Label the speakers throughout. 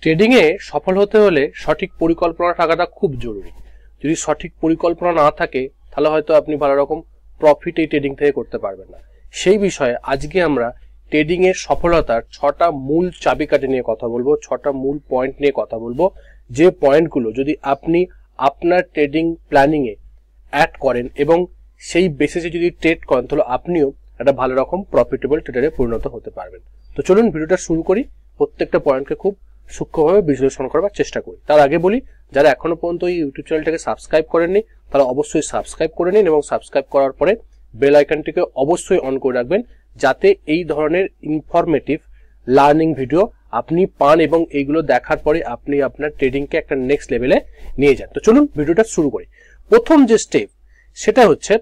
Speaker 1: Trading এ সফল হতে হলে সঠিক পরিকল্পনা থাকাটা খুব জরুরি। যদি সঠিক পরিকল্পনা না থাকে তাহলে হয়তো আপনি ভালো রকম প্রফিট এই ট্রেডিং থেকে করতে পারবেন না। সেই বিষয়ে আজকে আমরা ট্রেডিং এর সফলতার 6টা মূল চাবিকাঠি নিয়ে কথা বলবো, 6টা মূল পয়েন্ট নিয়ে কথা বলবো, যে পয়েন্টগুলো যদি আপনি আপনার ট্রেডিং প্ল্যানিং এ অ্যাড করেন এবং সেই বেসিসে যদি ট্রেড করেন তাহলে আপনিও একটা ভালো রকম প্রফিটেবল ট্রেডারে পরিণত হতে পারবেন। তো চলুন ভিডিওটা শুরু করি, প্রত্যেকটা পয়েন্টকে খুব সূক্ষ্মভাবে বিশ্লেষণ করার চেষ্টা করি। তার আগে বলি, যারা এখনো পর্যন্ত এই ইউটিউব চ্যানেলটাকে সাবস্ক্রাইব করেননি তারা অবশ্যই সাবস্ক্রাইব করে নিন এবং সাবস্ক্রাইব করার পরে বেল আইকনটিকে অবশ্যই অন করে রাখবেন, যাতে এই ধরনের ইনফরমেটিভ লার্নিং ভিডিও আপনি পান এবং এইগুলো দেখার পরে আপনি আপনার ট্রেডিংকে একটা নেক্সট লেভেলে নিয়ে যান। তো চলুন ভিডিওটা শুরু করি। প্রথম যে স্টেপ সেটা হচ্ছে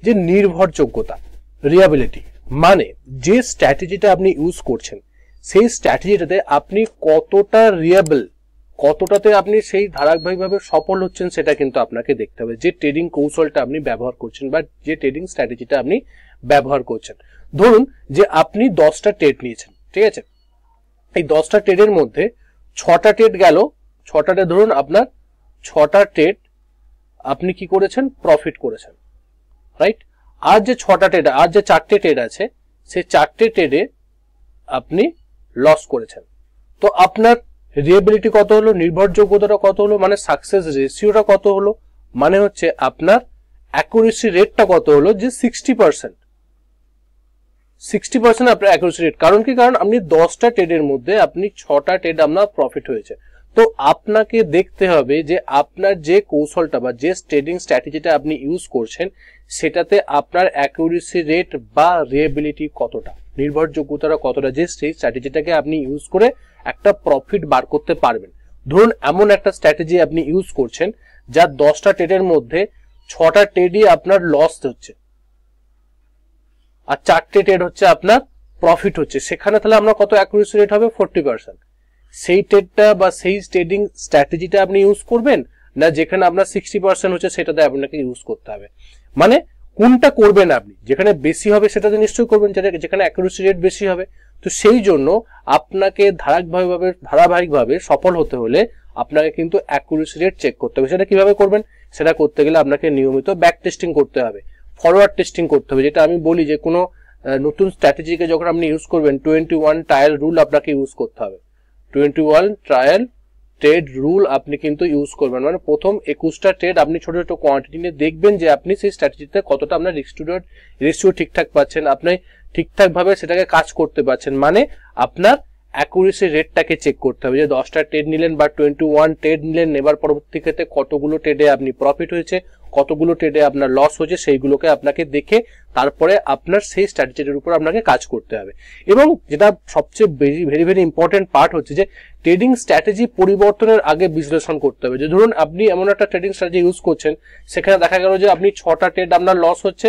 Speaker 1: যে নির্ভরযোগ্যতা, রিয়াবিলিটি, মানে যে স্ট্র্যাটেজিটা আপনি ইউজ করছেন সেই স্ট্র্যাটেজিটাতে আপনি কতটা রিয়াবল, কতটাতে আপনি সেই ধারাবাহিকভাবে সফল হচ্ছেন সেটা কিন্তু আপনাকে দেখতে হবে। যে ট্রেডিং কৌশলটা আপনি ব্যবহার করছেন বা যে ট্রেডিং স্ট্র্যাটেজিটা আপনি ব্যবহার করছেন, ধরুন যে আপনি 10টা ট্রেড নিয়েছেন, ঠিক আছে? এই 10টা ট্রেডের মধ্যে 6টা ট্রেড গেল, 6টাতে ধরুন আপনার 6টা ট্রেড আপনি কি করেছেন, প্রফিট করেছেন, রাইট? আর যে 6টা ট্রেড, আর যে 4টে ট্রেড আছে সেই 4টে ট্রেডে আপনি লস করেছেন। তো আপনার রিয়েবিলিটি কত হলো, নির্ভরযোগ্যতাটা কত হলো, মানে সাকসেস রেশিওটা কত হলো, মানে হচ্ছে আপনার অ্যাকুরেসি রেটটা কত হলো, যে 60% আপনার অ্যাকুরেসি রেট। কারণ কি, কারণ আপনি 10টা ট্রেডের মধ্যে আপনি 6টা ট্রেড আপনার প্রফিট হয়েছে। তো আপনাকে দেখতে হবে যে আপনার যে কৌশলটা বা যে ট্রেডিং স্ট্র্যাটেজিটা আপনি ইউজ করছেন সেটাতে আপনার অ্যাকুরেসি রেট বা রিয়েবিলিটি কতটা, নির্ভরযোগ্যতাটা কতটা, যে সেই স্ট্র্যাটেজিটাকে আপনি ইউজ করে একটা প্রফিট বার করতে পারবেন। ধরুন এমন একটা স্ট্র্যাটেজি আপনি ইউজ করছেন যা 10টা ট্রেডের মধ্যে 6টা ট্রেডই আপনার লস হচ্ছে আর 4টে ট্রেড হচ্ছে আপনার প্রফিট হচ্ছে, সেখানে তাহলে আপনার কত অ্যাকুরেসি রেট হবে, 40%। সেই ট্রেডটা বা সেই ট্রেডিং স্ট্র্যাটেজিটা আপনি ইউজ করবেন না যেখানে আপনার 60% হচ্ছে সেটাতে আপনাকে ইউজ করতে হবে। মানে কোনটা করবেন আপনি, যেখানে বেশি হবে সেটাতে নিশ্চয়ই করবেন, যেখানে অ্যাকুরেসি রেট বেশি হবে। তো সেই জন্য আপনাকে ধারাবাহিকভাবে সফল হতে হলে আপনাকে কিন্তু অ্যাকুরেসি রেট চেক করতে হবে। সেটা কিভাবে করবেন, সেটা করতে গেলে আপনাকে নিয়মিত ব্যাক টেস্টিং করতে হবে, ফরওয়ার্ড টেস্টিং করতে হবে। যেটা আমি বলি যে কোনো নতুন স্ট্র্যাটেজিকে যখন আপনি ইউজ করবেন 21 ট্রায়াল রুল আপনাকে ইউজ করতে হবে। 21 ট্রায়াল ট্রেড রুল আপনি কিন্তু ইউজ করবেন, মানে প্রথম 21টা ট্রেড আপনি ছোট ছোট কোয়ান্টিটি নিয়ে দেখবেন যে আপনি সেই স্ট্র্যাটেজিতে কতটা আপনার রিস্ক টু রিওয়ার্ড রেশিও ঠিকঠাক পাচ্ছেন, আপনি ঠিকঠাক ভাবে সেটাকে কাজ করতে পারছেন। মানে আপনার অ্যাকুরেসি রেটটাকে চেক করতে হবে যে 10টা ট্রেড নিলেন বা 21 ট্রেড নিলেন, নেবার পরবর্তী ক্ষেত্রে কতগুলো ট্রেডে আপনি প্রফিট হয়েছে, কতগুলো ট্রেডে আপনার লস হয়েছে, সেইগুলোকে আপনাকে দেখে তারপরে আপনার সেই স্ট্র্যাটেজির উপর আপনাকে কাজ করতে হবে। এবং যেটা সবচেয়ে ভেরি ভেরি ইম্পর্টেন্ট পার্ট হচ্ছে যে ট্রেডিং স্ট্র্যাটেজি পরিবর্তনের আগে বিশ্লেষণ করতে হবে। যে ধরুন আপনি এমন একটা ট্রেডিং স্ট্র্যাটেজি ইউজ করছেন, সেখানে দেখা গেল যে আপনি 6টা ট্রেড আপনার লস হচ্ছে,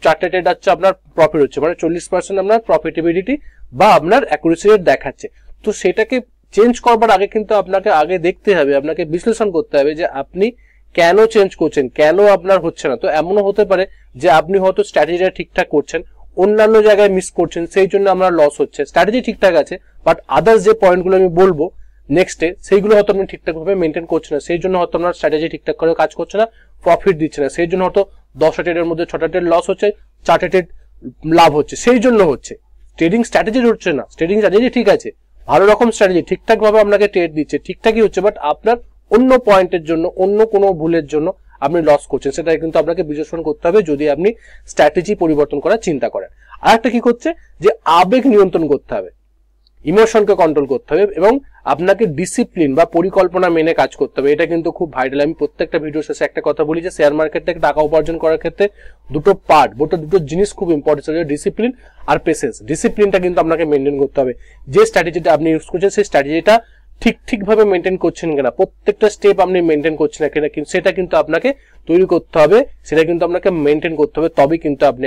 Speaker 1: 4টে ট্রেড হচ্ছে আপনার প্রফিট হচ্ছে, মানে 40% আপনার প্রফিটেবিলিটি বা আপনার অ্যাকুরেসি রেট দেখাচ্ছে। তো সেটাকে চেঞ্জ করবার আগে কিন্তু আপনাকে আগে দেখতে হবে, আপনাকে বিশ্লেষণ করতে হবে যে আপনি কেন চেঞ্জ করছেন, কেন আপনার হচ্ছে না। তো এমনও হতে পারে যে আপনি হয়তো স্ট্র্যাটেজিটা ঠিকঠাক করছেন, অন্যান্য জায়গায় মিস করছেন, সেই জন্য আপনার লস হচ্ছে। স্ট্র্যাটেজি ঠিকঠাক আছে বাট আদার্স যে পয়েন্টগুলো আমি বলবো নেক্সটে সেইগুলো হয়তো আপনি ঠিকঠাক ভাবে মেনটেন করছেন না, সেই জন্য হয়তো আপনার স্ট্র্যাটেজি ঠিকঠাক করে কাজ করছে না, প্রফিট দিচ্ছে না। সেই জন্য হয়তো 10টা ট্রেডের মধ্যে 6টা ট্রেড লস হচ্ছে, 4টে ট্রেড লাভ হচ্ছে, সেই জন্য হচ্ছে। ট্রেডিং স্ট্র্যাটেজি হচ্ছে না, ট্রেডিং স্ট্র্যাটেজি ঠিক আছে, ভালো রকম স্ট্র্যাটেজি ঠিকঠাক ভাবে আপনাকে ট্রেড দিচ্ছে, ঠিকঠাকই হচ্ছে, বাট আপনার অন্য পয়েন্টের জন্য, অন্য কোনো ভুলের জন্য আপনি লস করছেন, সেটা কিন্তু আপনাকে বিশ্লেষণ করতে হবে যদি আপনি স্ট্র্যাটেজি পরিবর্তন করার চিন্তা করেন। আর একটা কি করছে যে আবেগ নিয়ন্ত্রণ করতে হবে, ইমোশনকে কন্ট্রোল করতে হবে এবং আপনাকে ডিসিপ্লিন বা পরিকল্পনা মেনে কাজ করতে হবে। এটা কিন্তু খুব ভাইটাল। আমি প্রত্যেকটা ভিডিও শেষে একটা কথা বলি যে শেয়ার মার্কেট থেকে টাকা উপার্জন করার ক্ষেত্রে দুটো জিনিস খুব ইম্পর্টেন্ট, ডিসিপ্লিন আর পেশেন্স। ডিসিপ্লিনটা কিন্তু আপনাকে মেনটেন করতে হবে। যে স্ট্র্যাটেজিটা আপনি ইউজ করছেন সেই স্ট্র্যাটেজিটা ঠিকভাবে মেনটেন করছেন কিনা, প্রত্যেকটা স্টেপ আপনি মেনটেন করছেন কিনা, সেটা কিন্তু আপনাকে তৈরি করতে হবে, সেটা কিন্তু আপনাকে মেনটেন করতে হবে। তবে কিন্তু আপনি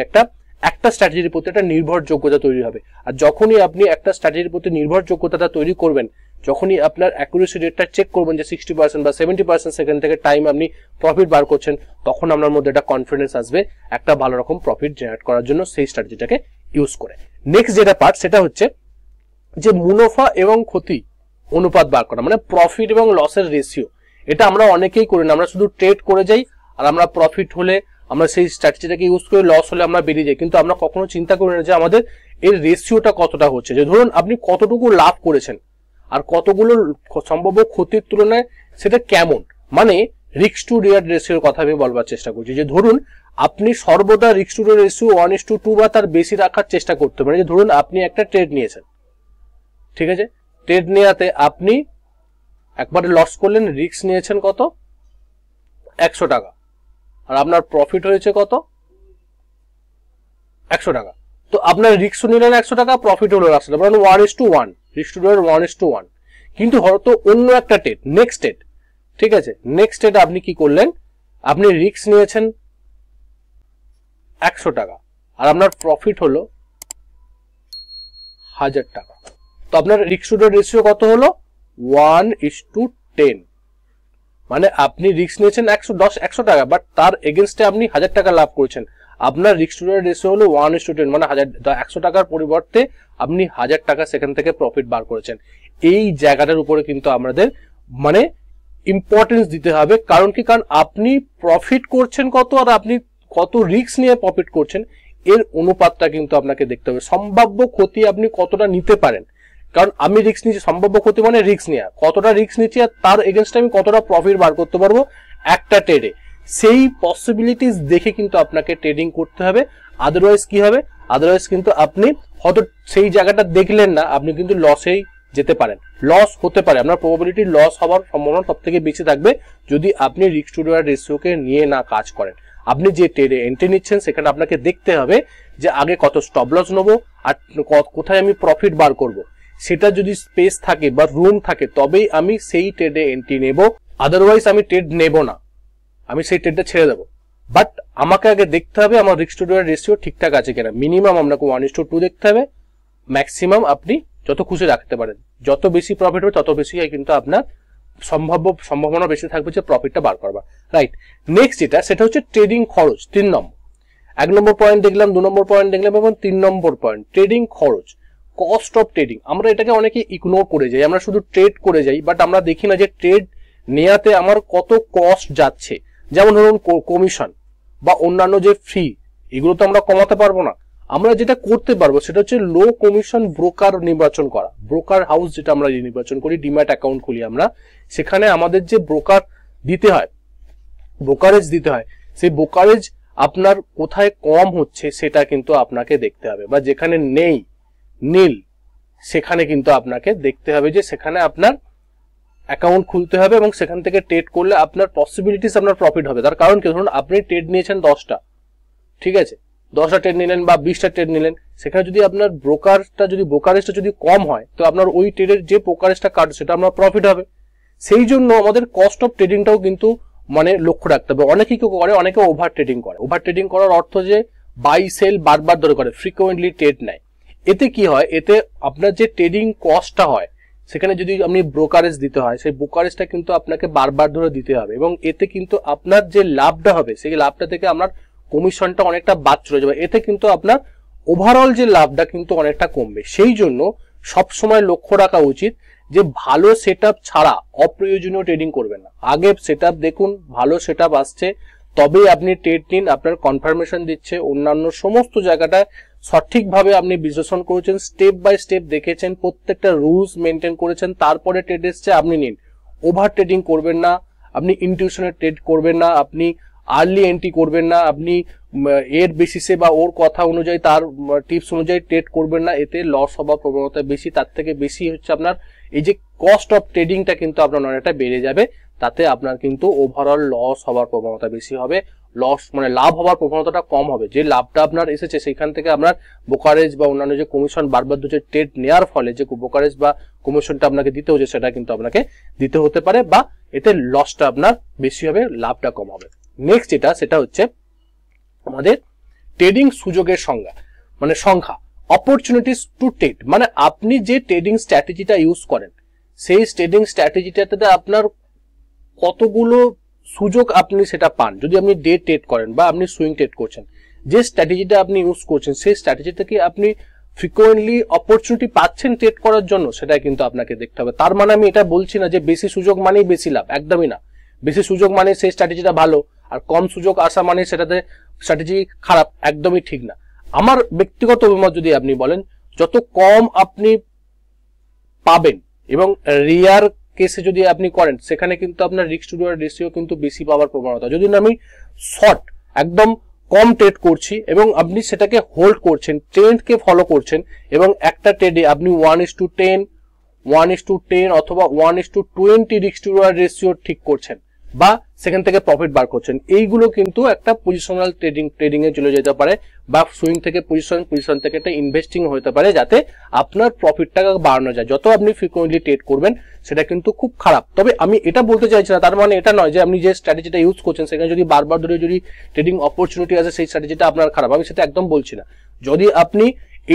Speaker 1: একটা স্ট্র্যাটেজির প্রতি একটা নির্ভরযোগ্যতা তৈরি হবে। আর যখনই আপনি একটা স্ট্র্যাটেজির প্রতি নির্ভরযোগ্যতাটা তৈরি করবেন, যখনই আপনার অ্যাকুরেসি রেটটা চেক করবেন যে 60% বা 70% সেকেন্ড থেকে টাইম আপনি প্রফিট বার করছেন, তখন আপনার মধ্যে একটা কনফিডেন্স আসবে একটা ভালো রকম প্রফিট জেনারেট করার জন্য সেই স্ট্র্যাটেজিটাকে ইউজ করে। নেক্সট যেটা পার্ট সেটা হচ্ছে যে মুনাফা এবং ক্ষতি অনুপাত বার করা, মানে প্রফিট এবং লসের রেশিও। এটা আমরা অনেকেই করি না, আমরা শুধু ট্রেড করে যাই আর আমরা প্রফিট হলে আমরা সেই স্ট্র্যাটেজিটাকে ইউজ করে, লস হলে আমরা বেরিয়ে যাই, কিন্তু আমরা কখনো চিন্তা করি না যে আমাদের এর রেশিওটা কতটা হচ্ছে, যে ধরুন আপনি কতটুকু লাভ করেছেন আর কতগুলো সম্ভাব্য ক্ষতির তুলনায় সেটা কেমন, মানে রিস্ক টু রিওয়ার্ড রেশিওর কথা আমি বলবার চেষ্টা করছি। যে ধরুন আপনি সর্বদা রিস্ক টু রিওয়ার্ড রেশিও 1:2 বা তার বেশি রাখার চেষ্টা করতে পারেন। যে ধরুন আপনি একটা ট্রেড নিয়েছেন, ঠিক আছে, ট্রেড নেওয়াতে আপনি একবারে লস করলেন, রিস্ক নিয়েছেন কত 100 টাকা, আর আপনার প্রফিট হয়েছে কত 100 টাকা। তো আপনার রিস্ক নিলেন 100 টাকা, প্রফিট হলো 100 টাকা, মানে 1:1, রিস্ক টু রিওয়ার্ড 1:1। কিন্তু হয়তো অন্য একটা ট্রেড, নেক্সট ট্রেড, ঠিক আছে, নেক্সট ট্রেড আপনি কি করলেন, আপনি রিস্ক নিয়েছেন 100 টাকা আর আপনার প্রফিট হলো 1000 টাকা। তো আপনার রিস্ক টু রিওয়ার্ড রেশিও কত হলো 1:10, মানে আপনি রিস্ক নিয়েছেন 100 টাকা, বাট তার এগেনস্টে আপনি 1000 টাকা লাভ করেছেন। আপনার রিস্ক টু রিওয়ার্ড রেশিও হলো 1:10, মানে 100 টাকার পরিবর্তে আপনি 1000 টাকা সেখান থেকে প্রফিট বার করেছেন। এই জায়গাটার উপরে কিন্তু আমাদের মানে ইম্পর্টেন্স দিতে হবে। কারণ কি, কারণ আপনি প্রফিট করছেন কত আর আপনি কত রিস্ক নিয়ে প্রফিট করছেন, এর অনুপাতটা কিন্তু আপনাকে দেখতে হবে। সম্ভাব্য ক্ষতি আপনি কতটা নিতে পারেন, কারণ আমি রিস্ক নিচ্ছি, সম্ভাব্য ক্ষতি মানে রিস্ক নেওয়া, কতটা রিস্ক নিচ্ছি আর তার এগেনস্টে আমি কতটা প্রফিট বার করতে পারবো একটা ট্রেডে, সেই পসিবিলিটিস দেখে কিন্তু আপনাকে ট্রেডিং করতে হবে। আদারওয়াইজ কি হবে, আদারওয়াইজ কিন্তু আপনি হয়তো সেই জায়গাটা দেখলেন না, আপনি কিন্তু লসেই যেতে পারেন, লস হতে পারে, আপনার প্রবাবিলিটি লস হওয়ার সম্ভাবনা সব থেকে বেশি থাকবে যদি আপনি রিস্ক টু রিওয়ার্ড রেশিওকে নিয়ে না কাজ করেন। আপনি যে ট্রেডে এন্ট্রি নিচ্ছেন সেখানে আপনাকে দেখতে হবে যে আগে কত স্টপ লস নেবো আর কোথায় আমি প্রফিট বার করব, সেটা যদি স্পেস থাকে বা রুম থাকে তবেই আমি সেই ট্রেডে এন্ট্রি নেব, আদারওয়াইজ আমি ট্রেড নেব না, আমি সেই ট্রেডটা ছেড়ে দেবো। বাট আমাকে আগে দেখতে হবে আমার রিস্ক টু রিওয়ার্ড রেশিও ঠিকঠাক আছে কিনা। মিনিমাম আপনাকে 1:2 দেখতে হবে, ম্যাক্সিমাম আপনি যত খুশি রাখতে পারেন, যত বেশি প্রফিট হবে তত বেশি কিন্তু আপনার সম্ভাবনা বেশি থাকবে যে প্রফিটটা বার করবা, রাইট। নেক্সট যেটা সেটা হচ্ছে ট্রেডিং খরচ, 3 নম্বর। 1 নম্বর পয়েন্ট দেখলাম, 2 নম্বর পয়েন্ট দেখলাম এবং 3 নম্বর পয়েন্ট ট্রেডিং খরচ, কস্ট অফ ট্রেডিং। আমরা এটাকে অনেকে ইগনোর করে যাই, আমরা শুধু ট্রেড করে যাই, বাট আমরা দেখি না যে ট্রেড নেয়াতে আমার কত কস্ট যাচ্ছে। যেমন ধরুন কমিশন বা অন্যান্য যে ফি, এগুলো তো আমরা কমাতে পারবো না। আমরা যেটা করতে পারবো সেটা হচ্ছে লো কমিশন ব্রোকার নির্বাচন করা, ব্রোকার হাউস যেটা আমরা নির্বাচন করি, ডিম্যাট অ্যাকাউন্ট খুলি আমরা, সেখানে আমাদের যে ব্রোকার দিতে হয়, ব্রোকারেজ দিতে হয়, সেই ব্রোকারেজ আপনার কোথায় কম হচ্ছে সেটা কিন্তু আপনাকে দেখতে হবে, বা যেখানে নেই নীল সেখানে কিন্তু আপনাকে দেখতে হবে যে সেখানে আপনার অ্যাকাউন্ট খুলতে হবে এবং সেখান থেকে ট্রেড করলে আপনার পসিবিলিটিস আপনার প্রফিট হবে। তার কারণ কি, ধরুন আপনি ট্রেড নিয়েছেন 10টা, ঠিক আছে, 10টা ট্রেড নিলেন বা 20টা ট্রেড নিলেন, সেখানে যদি আপনার ব্রোকারেজটা যদি কম হয় তো আপনার ওই ট্রেডের যে ব্রোকারেজটা কাটবে সেটা আপনার প্রফিট হবে। সেই জন্য আমাদের কস্ট অফ ট্রেডিংটাও কিন্তু মানে লক্ষ্য রাখতে হবে। অনেকে কি করে, অনেকে ওভার ট্রেডিং করে। ওভার ট্রেডিং করার অর্থ যে বাই সেল বারবার ধরে করে, ফ্রিকোয়েন্টলি ট্রেড নেয়। এতে কি হয়, এতে আপনার যে ট্রেডিং কস্টটা হয় সেখানে যদি আপনি ব্রোকারেজ দিতে হয়, সেই ব্রোকারেজটা কিন্তু আপনাকে বারবার ধরে দিতে হবে এবং এতে কিন্তু আপনার যে লাভটা হবে সেই লাভটা থেকে আপনার কমিশনটা অনেকটা বাদ চলে যাবে, এতে কিন্তু আপনার ওভারঅল যে লাভটা কিন্তু অনেকটা কমবে। সেই জন্য সবসময় লক্ষ্য রাখা উচিত যে ভালো সেটআপ ছাড়া অপ্রয়োজনীয় ট্রেডিং করবেন না। আগে সেটআপ দেখুন, ভালো সেটআপ আসছে তবেই আপনি ট্রেড নিন, আপনার কনফার্মেশন দিচ্ছে, অন্যান্য সমস্ত জায়গাটায় সঠিকভাবে আপনি বিশ্লেষণ করেছেন, স্টেপ বাই স্টেপ দেখেছেন, প্রত্যেকটা রুলস মেনটেন করেছেন, তারপরে ট্রেড এসছে আপনি নিন। ওভার ট্রেডিং করবেন না, আপনি ইনটিউশনের ট্রেড করবেন না, আপনি আর্লি এন্ট্রি করবেন না, আপনি এর বেসিসে বা ওর কথা অনুযায়ী তার টিপস অনুযায়ী ট্রেড করবেন না, এতে লস হওয়ার প্রবণতা বেশি। তার থেকে বেশি হচ্ছে আপনার এই যে কস্ট অফ ট্রেডিংটা কিন্তু আপনার অনেকটা বেড়ে যাবে, তাতে আপনার কিন্তু ওভারঅল লস হওয়ার প্রবণতা বেশি হবে, লস মানে লাভ হওয়ার প্রবণতাটা কম হবে। যে লাভটা আপনার এসেছে সেখান থেকে আপনার ব্রোকারেজ বা অন্যান্য যে কমিশন বারবার যে ট্রেড নেওয়ার ফলে যে ব্রোকারেজ বা কমিশনটা আপনাকে দিতে হচ্ছে সেটা কিন্তু আপনাকে দিতে হতে পারে, বা এতে লসটা আপনার বেশি হবে, লাভটা কম হবে। নেক্সট যেটা সেটা হচ্ছে আমাদের ট্রেডিং সুযোগের সংখ্যা, অপরচুনিটিস টু ট্রেড, মানে আপনি যে ট্রেডিং স্ট্র্যাটেজিটা ইউজ করেন সেই ট্রেডিং স্ট্র্যাটেজিটাতে আপনার কতগুলো সুযোগ আপনি সেটা পান। যদি আপনি ডে ট্রেড করেন বা আপনি সুইং ট্রেড করছেন, যে স্ট্র্যাটেজিটা আপনি ইউজ করছেন সেই স্ট্র্যাটেজিটাকে আপনি ফ্রিকোয়েন্টলি অপরচুনিটি পাচ্ছেন ট্রেড করার জন্য, সেটা কিন্তু আপনাকে দেখতে হবে। তার মানে আমি এটা বলছি না যে বেশি সুযোগ মানেই বেশি লাভ, একদমই না। বেশি সুযোগ মানে সেই স্ট্র্যাটেজিটা ভালো, আর কম সুযোগ আসা মানে সেটাতে স্ট্র্যাটেজি খারাপ, একদমই ঠিক না। আমার ব্যক্তিগত অভিমত যদি আপনি বলেন, যত কম আপনি পাবেন এবং রিয়ার কেসে যদি আপনি করেন, সেখানে কিন্তু আপনার রিস্ক টু রিওয়ার্ড রেশিও কিন্তু বেশি পাওয়ার প্রবণতা। যদি না আমি শর্ট একদম কম ট্রেড করছি এবং আপনি সেটাকে হোল্ড করছেন, ট্রেন্ডকে ফলো করছেন, এবং একটা ট্রেডে আপনি 1:10 1:10 অথবা 1:20 রিস্ক টু রিওয়ার্ড রেশিও ঠিক করছেন বা সেখান থেকে প্রফিট বার করছেন, এইগুলো কিন্তু একটা পজিশনাল ট্রেডিং এ চলে যেতে পারে, বা সুইং থেকে পজিশন থেকে একটা ইনভেস্টিং হতে পারে, যাতে আপনার প্রফিটটাকে বাড়ানো যায়। যত আপনি ফ্রিকোয়েন্টলি ট্রেড করবেন সেটা কিন্তু খুব খারাপ। তবে আমি এটা বলতে চাইছি না, তার মানে এটা নয় যে আপনি যে স্ট্র্যাটেজিটা ইউজ করছেন সেখানে যদি বারবার ধরে যদি ট্রেডিং অপরচুনিটি আছে সেই স্ট্র্যাটেজিটা আপনার খারাপ, আমি সেটা একদম বলছি না। যদি আপনি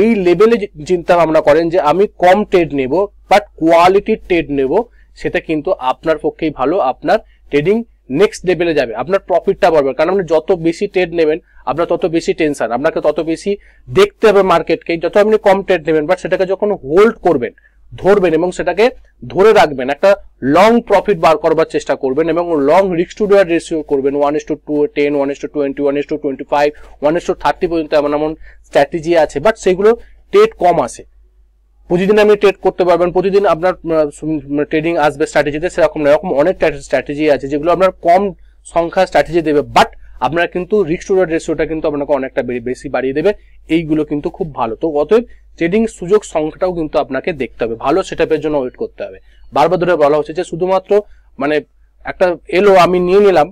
Speaker 1: এই লেভেলে চিন্তা ভাবনা করেন যে আমি কম ট্রেড নেব বাট কোয়ালিটি ট্রেড নেব, সেটা কিন্তু আপনার পক্ষেই ভালো। আপনার ট্রেডিং নেক্সট লেভেলে যাবে, আপনার প্রফিটটা বাড়বে। কারণ আপনি যত বেশি ট্রেড নেবেন আপনার তত বেশি টেনশন, আপনাকে তত বেশি দেখতে হবে মার্কেটকে। যত আপনি কম ট্রেড নেবেন বাট সেটাকে যখন হোল্ড করবেন, ধরবেন এবং সেটাকে ধরে রাখবেন, একটা লং প্রফিট বার করবার চেষ্টা করবেন এবং long risk to reward ratio করবেন 1:10 1:20 1:25 1:30 পর্যন্ত এমন এমন স্ট্র্যাটেজি আছে, বাট সেগুলো ট্রেড কম আসে। প্রতিদিন আপনি ট্রেড করতে পারবেন, প্রতিদিন আপনার ট্রেডিং আসবে স্ট্র্যাটেজিতে, সেরকম না। এরকম অনেক স্ট্র্যাটেজি আছে যেগুলো আপনার কম সংখ্যা স্ট্র্যাটেজি দেবে, বাট আপনার কিন্তু রিস্ক টু রিওয়ার্ড রেশিওটা কিন্তু আপনাকে অনেকটা বেশি বাড়িয়ে দেবে। এইগুলো কিন্তু খুব ভালো। তো অতএব ট্রেডিং সুযোগ সংখ্যাটাও কিন্তু আপনাকে দেখতে হবে, ভালো সেটআপের জন্য ওয়েট করতে হবে। বারবার ধরে বলা হচ্ছে যে শুধুমাত্র মানে একটা এলো আমি নিয়ে নিলাম,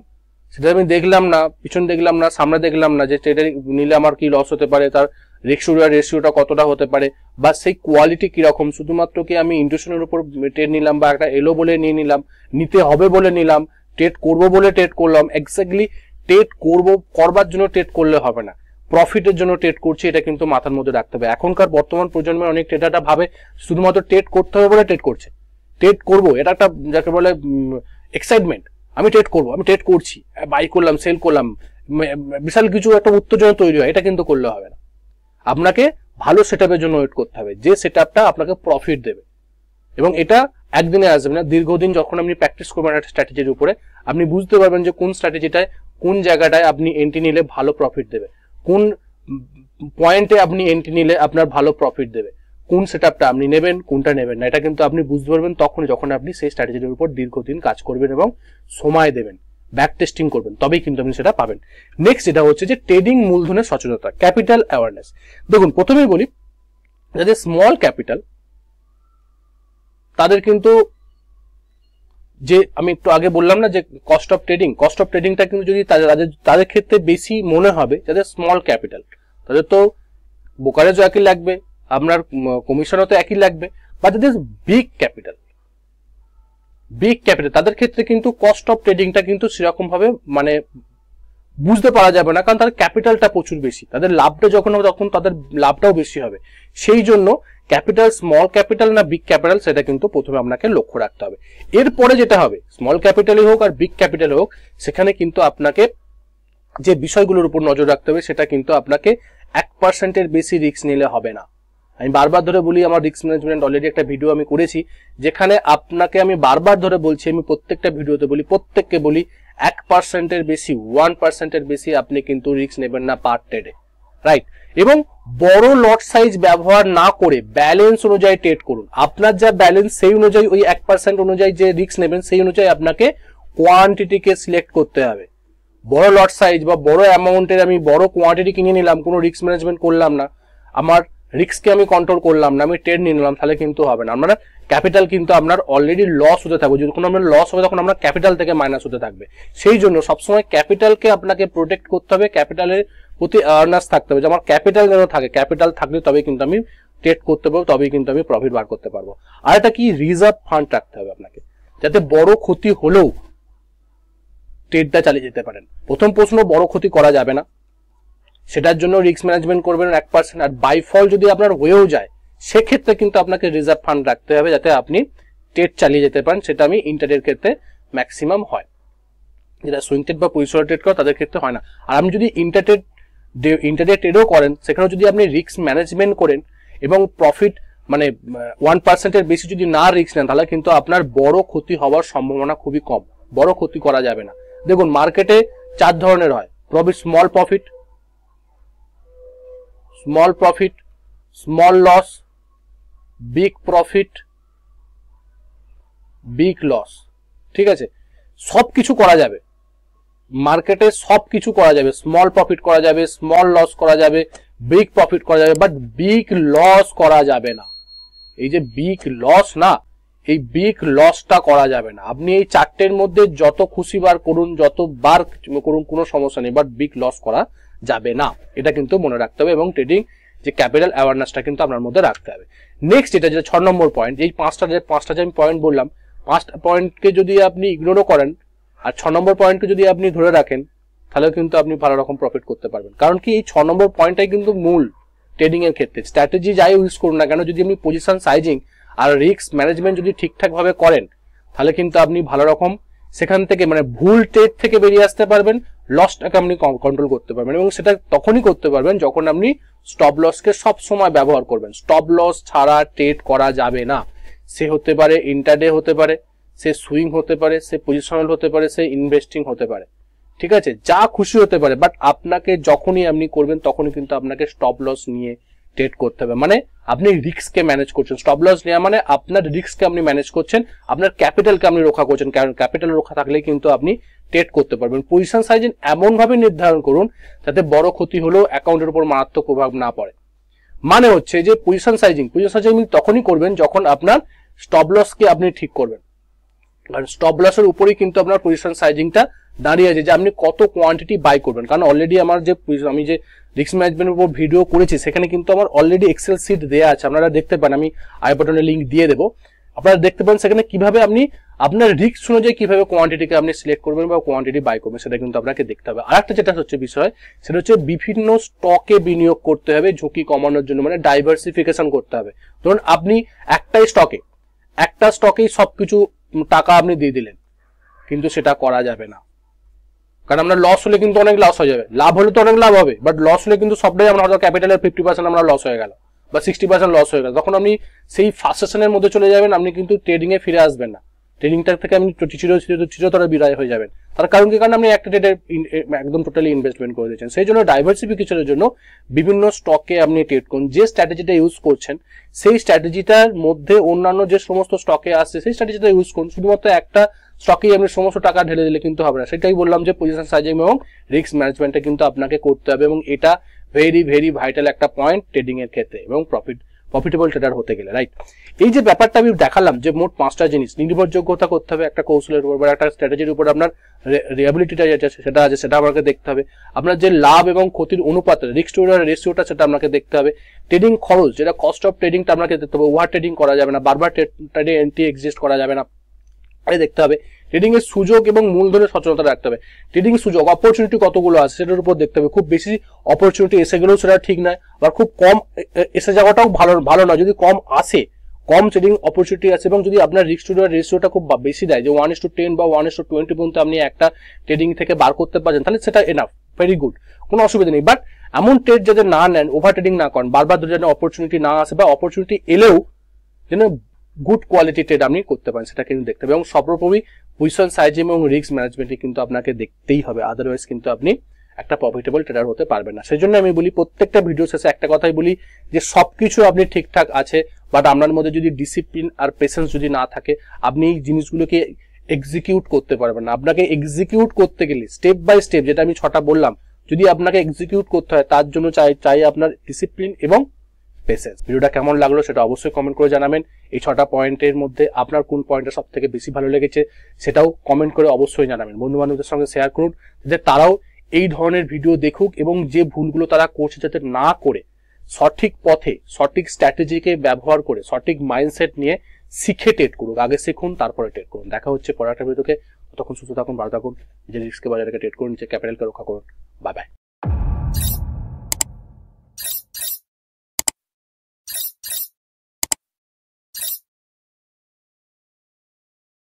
Speaker 1: সেটা আমি দেখলাম না, পিছন দেখলাম না, সামনে দেখলাম না যে ট্রেডে নিলে আমার কি লস হতে পারে, তার রিস্ক টু রিওয়ার্ড রেশিওটা কতটা হতে পারে, বা সেই কোয়ালিটি কিরকম। শুধুমাত্র কি আমি ইন্টুইশনের উপর ট্রেড নিলাম বা একটা এলো বলে নিয়ে নিলাম, নিতে হবে বলে নিলাম, ট্রেড করবো বলে ট্রেড করলাম, এক্স্যাক্টলি ট্রেড করবার জন্য ট্রেড করলে হবে না, প্রফিটের জন্য ট্রেড করছি, এটা কিন্তু মাথার মধ্যে রাখতে হবে। এখনকার বর্তমান প্রজন্মের অনেক ট্রেডাররা ভাবে শুধুমাত্র ট্রেড করতে হবে বলে ট্রেড করছে, ট্রেড করবো এটা একটা যাকে বলে এক্সাইটমেন্ট, আমি ট্রেড করবো, আমি ট্রেড করছি, বাই করলাম সেল করলাম, বিশাল কিছু একটা উত্তেজনা তৈরি হয়, এটা কিন্তু করলে হবে না। আপনাকে ভালো সেটআপের জন্য ওয়েট করতে হবে, যে সেটআপটা আপনাকে প্রফিট দেবে, এবং এটা একদিনে আসবে না, দীর্ঘদিন যখন আপনি প্র্যাকটিস করবেন একটা স্ট্র্যাটেজির উপরে, আপনি বুঝতে পারবেন যে কোন স্ট্র্যাটেজিটায় কোন জায়গাটায় আপনি এন্ট্রি নিলে ভালো প্রফিট দেবে, কোন পয়েন্টে আপনি এন্ট্রি নিলে আপনার ভালো প্রফিট দেবে, কোন সেটআপটা আপনি নেবেন কোনটা নেবেন না, এটা কিন্তু আপনি বুঝতে পারবেন তখন যখন আপনি সেই স্ট্র্যাটেজির উপর দীর্ঘদিন কাজ করবেন এবং সময় দেবেন, ব্যাক টেস্টিং করবেন, তবেই কিন্তু আপনি সেটা পাবেন। নেক্সট যেটা হচ্ছে যে ট্রেডিং মূলধনের সচেতনতা, ক্যাপিটাল অ্যাওয়ারনেস। দেখুন প্রথমেই বলি, যাদের স্মল ক্যাপিটাল তাদের কিন্তু, যে আমি একটু আগে বললাম না যে কস্ট অফ ট্রেডিংটা কিন্তু যদি তাদের ক্ষেত্রে বেশি মনে হবে, যাদের স্মল ক্যাপিটাল, তাদের তো ব্রোকারেজও একই লাগবে, আপনার কমিশনও তো একই লাগবে, বা যাদের বিগ ক্যাপিটাল তাদের ক্ষেত্রে কিন্তু কস্ট অফ ট্রেডিংটা কিন্তু সেরকম ভাবে মানে বুঝতে পারা যাবে না, কারণ তাদের ক্যাপিটালটা প্রচুর বেশি, তাদের লাভটা যখন হবে তখন তাদের লাভটাও বেশি হবে। সেই জন্য ক্যাপিটাল স্মল ক্যাপিটাল না বিগ ক্যাপিটাল, সেটা কিন্তু প্রথমে আপনাকে লক্ষ্য রাখতে হবে। এরপরে যেটা হবে, স্মল ক্যাপিটালই হোক আর বিগ ক্যাপিটাল হোক, সেখানে কিন্তু আপনাকে যে বিষয়গুলোর উপর নজর রাখতে হবে, সেটা কিন্তু আপনাকে 1% বেশি রিস্ক নিলে হবে না। আমি বারবার ধরে বলি, আমার রিস্ক ম্যানেজমেন্ট অলরেডি একটা ভিডিও আমি করেছি, যেখানে আপনাকে আমি বারবার ধরে বলছি, আমি প্রত্যেকটা ভিডিওতে বলি, প্রত্যেককে বলি 1% বেশি 1% বেশি আপনি কিন্তু রিস্ক নেবেন না পার ট্রেডে, রাইট। এবং বড় লট সাইজ ব্যবহার না করে ব্যালেন্স অনুযায়ী ট্রেড করুন। আপনার যা ব্যালেন্স সেই অনুযায়ী ওই 1% অনুযায়ী যে রিস্ক নেবেন সেই অনুযায়ী আপনাকে কোয়ান্টিটিকে সিলেক্ট করতে হবে। বড় লট সাইজ বা বড় অ্যামাউন্টের আমি বড় কোয়ান্টিটি কিনে নিলাম, কোনো রিস্ক ম্যানেজমেন্ট করলাম না, আমার রিস্ককে আমি কন্ট্রোল করলাম না, আমি ট্রেড নিয়ে নিলাম, তাহলে কিন্তু হবে না। আপনার ক্যাপিটাল কিন্তু আপনার অলরেডি লস হতে থাকবে, যখন আপনার লস হবে তখন আপনার ক্যাপিটাল থেকে মাইনাস হতে থাকবে। সেই জন্য সবসময় ক্যাপিটালকে আপনাকে প্রোটেক্ট করতে হবে, ক্যাপিটালের প্রতি অ্যাওয়ারনেস থাকতে হবে যে আমার ক্যাপিটাল যেন থাকে, ক্যাপিটাল থাকলে তবেই কিন্তু আমি ট্রেড করতে পারবো, তবেই কিন্তু আমি প্রফিট বার করতে পারবো। আর এটা কি, রিজার্ভ ফান্ড রাখতে হবে আপনাকে, যাতে বড় ক্ষতি হলেও ট্রেডটা চালিয়ে যেতে পারেন। প্রথম প্রশ্ন, বড় ক্ষতি করা যাবে না, সেটার জন্য রিস্ক ম্যানেজমেন্ট করবেন 1%। আর বাইফল যদি আপনার হয়েও যায়, সেক্ষেত্রে কিন্তু আপনাকে রিজার্ভ ফান্ড রাখতে হবে, যাতে আপনি ট্রেড চালিয়ে যেতে পারেন। সেটা আমি ইন্টারডের ক্ষেত্রে ম্যাক্সিমাম হয়, যেটা সুইং ট্রেড বা পজিশনাল ট্রেড করে তাদের ক্ষেত্রে হয় না। আর আপনি যদি ইন্টারডে ট্রেডও করেন, সেখানেও যদি আপনি রিস্ক ম্যানেজমেন্ট করেন এবং প্রফিট মানে 1% এর বেশি যদি না রিস্ক নেন তাহলে কিন্তু আপনার বড় ক্ষতি হওয়ার সম্ভাবনা খুবই কম, বড় ক্ষতি করা যাবে না। দেখুন মার্কেটে 4 ধরনের হয় profit, small profit, small loss, big profit, big loss. ঠিক আছে, সবকিছু করা যাবে মার্কেটে, সবকিছু করা যাবে, স্মল প্রফিট করা যাবে, স্মল লস করা যাবে, বিগ প্রফিট করা যাবে, বাট বিগ লস করা যাবে না। এই যে বিগ লস না, এই বিগ লসটা করা যাবে না। আপনি এই 4টের মধ্যে যত খুশি বার করুন, যতবার করুন, কোনো সমস্যা নেই, বাট বিগ লস করা যাবে না। এটা কিন্তু মনে রাখতে হবে এবং ট্রেডিং যে ক্যাপিটাল অ্যাওয়ারনেসটা কিন্তু আপনার মধ্যে রাখতে হবে। নেক্সট এটা যেটা 6 নম্বর পয়েন্ট, এই পাঁচটা যে আমি পয়েন্ট বললাম, 5টা পয়েন্টকে যদি আপনি ইগনোরও করেন আর 6 নম্বর পয়েন্টকে যদি আপনি ধরে রাখেন তাহলে কিন্তু আপনি ভালো রকম প্রফিট করতে পারবেন। কারণ কি এই 6 নম্বর পয়েন্টটাই কিন্তু মূল ট্রেডিং এর ক্ষেত্রে। স্ট্র্যাটেজি যাই ইউজ করুন না কেন, যদি আপনি পজিশন সাইজিং আর রিস্ক ম্যানেজমেন্ট যদি ঠিকঠাক ভাবে করেন তাহলে কিন্তু আপনি ভালো রকম সেখান থেকে মানে ভুল ট্রেড থেকে বেরিয়ে আসতে পারবেন, লসটাকে আপনি কন্ট্রোল করতে পারবেন। এবং সেটা তখনই করতে পারবেন যখন আপনি স্টপ লসকে সব সময় ব্যবহার করবেন। স্টপ লস ছাড়া ট্রেড করা যাবে না। সে হতে পারে ইন্টারডে, হতে পারে সে সুইং, হতে পারে সে পজিশনাল, হতে পারে সে ইনভেস্টিং হতে পারে। ঠিক আছে, যা খুশি হতে পারে, বাট আপনাকে যখনই আপনি করবেন তখনই কিন্তু আপনাকে স্টপ লস নিয়ে ট্রেড করতে হবে। মানে আপনি রিস্ককে ম্যানেজ করছেন। স্টপ লস নেওয়া মানে আপনার রিস্ককে আপনি ম্যানেজ করছেন, আপনার ক্যাপিটালকে আপনি রক্ষা করছেন। কারণ ক্যাপিটাল রক্ষা থাকলে কিন্তু আপনি ট্রেড করতে পারবেন। পজিশন সাইজিং এমন ভাবে নির্ধারণ করুন যাতে বড় ক্ষতি হলেও অ্যাকাউন্টের উপর মারাত্মক প্রভাব না পড়ে। মানে হচ্ছে যে পজিশন সাইজিং তখনই করবেন যখন আপনার স্টপ লসকে আপনি ঠিক করবেন। কারণ স্টপ লসের উপরেই কিন্তু আপনার পজিশন সাইজিংটা দাঁড়িয়ে আছে যে আপনি কত কোয়ান্টিটি বাই করবেন। কারণ অলরেডি আমার যে আমি যে রিস্ক ম্যানেজমেন্টের উপর ভিডিও করেছি সেখানে কিন্তু আমার অলরেডি এক্সেল শিট দেওয়া আছে, আপনারা দেখতে পান, আমি আই বাটনে লিঙ্ক দিয়ে দেবো, আপনারা দেখতে পান সেখানে কিভাবে আপনি আপনার রিস্ক অনুযায়ী কিভাবে কোয়ান্টিটিকে আপনি সিলেক্ট করবেন বা কোয়ান্টিটি বাই করবেন সেটা কিন্তু আপনাকে দেখতে হবে। আর একটা যেটা হচ্ছে বিষয় সেটা হচ্ছে বিভিন্ন স্টকে বিনিয়োগ করতে হবে ঝুঁকি কমানোর জন্য, মানে ডাইভার্সিফিকেশন করতে হবে। ধরুন আপনি একটা স্টকেই সবকিছু টাকা আপনি দিয়ে দিলেন, কিন্তু সেটা করা যাবে না। কারণ আমরা লস হলে কিন্তু অনেক লস হয়ে যাবে, লাভ হলে তো অনেক লাভ হবে, বাট লস হলে কিন্তু সবটাই আমরা হয়তো ক্যাপিটালের 50% আমরা লস হয়ে গেল বা 60% লস হয়ে গেল, তখন আপনি সেই ফ্রাস্ট্রেশনের মধ্যে চলে যাবেন, আপনি কিন্তু ট্রেডিং এ ফিরে আসবেন না। ট্রেডিংটা থেকে আপনি চিরতরে বিদায় হয়ে যাবেন। তার কারণ কি, কারণ আপনি একটা ট্রেডে একদম টোটালি ইনভেস্টমেন্ট করে দিয়েছেন। সেই জন্য ডাইভার্সিফিকেশনের জন্য বিভিন্ন স্টকে আপনি ট্রেড করুন। যে স্ট্র্যাটেজিটা ইউজ করছেন সেই স্ট্র্যাটেজিটার মধ্যে অন্যান্য যে সমস্ত স্টকে আসছে সেই স্ট্র্যাটেজিটা ইউজ করুন। শুধুমাত্র একটা স্টকেই আপনি সমস্ত টাকা ঢেলে দিলে কিন্তু হবে না। সেটাই বললাম যে পজিশন সাইজিং এবং রিস্ক ম্যানেজমেন্টটা কিন্তু আপনাকে করতে হবে এবং এটা ভেরি ভেরি ভাইটাল একটা পয়েন্ট ট্রেডিং এর ক্ষেত্রে এবং প্রফিটেবল ট্রেডার হতে গেলে, রাইট? এই যে ব্যাপারটা আমি দেখালাম যে মোট 5টা জিনিস, নির্ভরযোগ্যতা করতে হবে একটা কৌশলের উপর বা একটা স্ট্র্যাটেজির উপর, আপনার রিয়াবিলিটিটা সেটা আমাকে দেখতে হবে, আপনার যে লাভ এবং ক্ষতির অনুপাত রিস্ক টু রেশিওটা সেটা আপনাকে দেখতে হবে, ট্রেডিং খরচ যেটা কস্ট অফ ট্রেডিংটা আপনাকে দেখতে হবে, ওভার ট্রেডিং করা যাবে না, বারবার ট্রেডে এন্ট্রি এক্সিস্ট করা যাবে না, দেখতে হবে ট্রেডিং এর সুযোগ এবং মূলধনের সচেতনতা রাখতে হবে। ট্রেডিং সুযোগ অপরচুনিটি কতগুলো আছে সেটার উপর দেখতে হবে। খুব বেশি অপরচুনিটি এসে গেলেও সেটা ঠিক নয়, বা খুব কম এসে যাওয়াটাও ভালো নয়। যদি কম আসে, কম ট্রেডিং অপরচুনিটি আছে এবং যদি আপনার রিস্ক টু রেশিওটা খুব বেশি দেয়, যে 1:10 বা 1:20 পর্যন্ত আপনি একটা ট্রেডিং থেকে বার করতে পারছেন, তাহলে সেটা এনাফ, ভেরি গুড, কোনো অসুবিধা নেই। বাট এমন ট্রেড যাতে না নেন, ওভার ট্রেডিং না করেন, বারবার যেন অপরচুনিটি না আসে বা অপরচুনিটি এলেও যেন গুড কোয়ালিটি ট্রেড আপনি করতে পারেন সেটা কিন্তু দেখতে হবে। এবং সর্বোপরি পজিশন সাইজিং এবং রিস্ক ম্যানেজমেন্টে কিন্তু আপনাকে দেখতেই হবে, আদারওয়াইজ কিন্তু আপনি একটা প্রফিটেবল ট্রেডার হতে পারবেন না। সেই জন্য আমি বলি প্রত্যেকটা ভিডিও শেষে একটা কথাই বলি যে সবকিছু আপনি ঠিকঠাক আছে, বাট আপনার মধ্যে যদি ডিসিপ্লিন আর পেশেন্স যদি না থাকে আপনি এই জিনিসগুলোকে এক্সিকিউট করতে পারবেন না। আপনাকে এক্সিকিউট করতে গেলে স্টেপ বাই স্টেপ, যেটা আমি 6টা বললাম, যদি আপনাকে এক্সিকিউট করতে হয় তার জন্য চাই আপনার ডিসিপ্লিন এবং পেশেন্স। ভিডিওটা কেমন লাগলো সেটা অবশ্যই কমেন্ট করে জানাবেন। এই 6টা পয়েন্টের মধ্যে আপনার কোন পয়েন্টটা সব থেকে বেশি ভালো লেগেছে সেটাও কমেন্ট করে অবশ্যই জানাবেন। বন্ধু বান্ধবদের সঙ্গে শেয়ার করুন যাতে তারাও এই ধরনের ভিডিও দেখুক এবং যে ভুলগুলো তারা করছে যাতে না করে সঠিক পথে সঠিক স্ট্র্যাটেজিকে ব্যবহার করে সঠিক মাইন্ডসেট নিয়ে শিখে ট্রেড করুক। আগে শিখুন তারপরে ট্রেড করুন। দেখা হচ্ছে পরের একটা ভিডিওতে। ততক্ষণ সুস্থ থাকুন, ভালো থাকুন, নিজের রিস্ককে বজায় রেখে ট্রেড করুন, নিজের ক্যাপিটালকে রক্ষা করুন। Bye bye.